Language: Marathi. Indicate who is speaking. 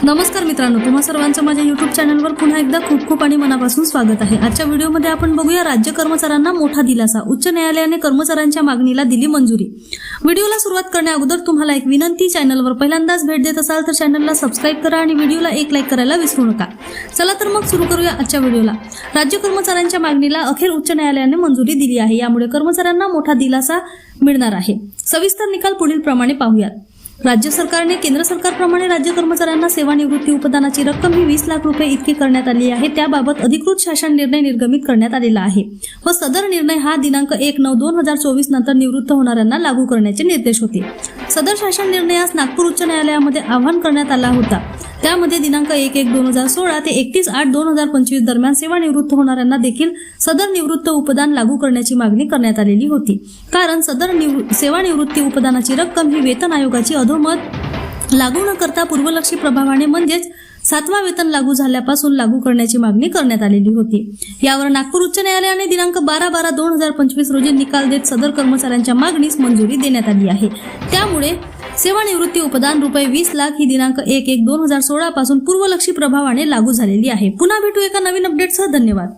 Speaker 1: नमस्कार मित्रांनो, तुम्हा सर्वांचं माझ्या YouTube चॅनलवर पुन्हा एकदा खूप खूप आणि मनापासून स्वागत आहे। आजच्या व्हिडिओमध्ये आपण बघूया राज्य कर्मचाऱ्यांना मोठा दिलासा, उच्च न्यायालयाने कर्मचाऱ्यांच्या मागणीला दिली मंजुरी। व्हिडिओला सुरुवात करण्याअगोदर तुम्हाला एक विनंती, चॅनलवर पहिल्यांदाच भेट देत असाल तर चॅनलला सबस्क्राइब करा आणि व्हिडिओला एक लाईक करायला विसरू नका। चला तर मग सुरू करूया आजच्या व्हिडिओला। राज्य कर्मचाऱ्यांच्या मागणीला अखेर उच्च न्यायालयाने मंजुरी दिली आहे, यामुळे कर्मचाऱ्यांना मोठा दिलासा मिळणार आहे। सविस्तर निकाल पुढील प्रमाणे पाहूयात। राज्य सरकारने केंद्र सरकारप्रमाणे राज्य कर्मचाऱ्यांना सेवानिवृत्ती उपदानाची रक्कम ही 20 लाख रुपये इतकी करण्यात आली आहे। त्याबाबत अधिकृत शासन निर्णय निर्गमित करण्यात आलेला आहे व सदर निर्णय हा दिनांक 1/9/2024 नंतर निवृत्त होणाऱ्यांना लागू करण्याचे निर्देश होते। सदर शासन निर्णयास नागपूर उच्च न्यायालयामध्ये आव्हान करण्यात आला होता। त्यामध्ये दिनांक 1/1/2016 ते 31/8/2025 दरम्यान सेवानिवृत्त होणाऱ्यांना देखील सदर निवृत्त उपदान लागू करण्याची मागणी करण्यात आलेली होती, कारण सदर सेवानिवृत्ती उपदानाची रक्कम ही वेतन आयोगाची अधोमत लागू न करता पूर्वलक्षी प्रभावाने म्हणजेच 7वा वेतन लागू झाल्यापासून लागू करण्याची मागणी करण्यात आलेली होती। यावर नागपूर उच्च न्यायालयाने दिनांक 12/12/2025 रोजी निकाल देत सदर कर्मचाऱ्यांच्या मागणीस मंजुरी देण्यात आली आहे। त्यामुळे सेवानिवृत्ती उपदान रुपये 20 लाख ही दिनांक 1/1/2016 पासून पूर्वलक्षी प्रभावाने लागू झालेली आहे। पुन्हा भेटू एका नवीन अपडेटसह। धन्यवाद।